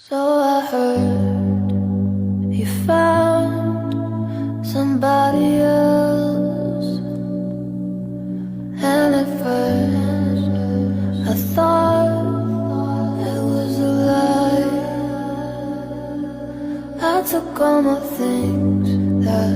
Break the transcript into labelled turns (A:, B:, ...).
A: So I heard you found somebody else, and at first I thought it was a lie. I took all my things that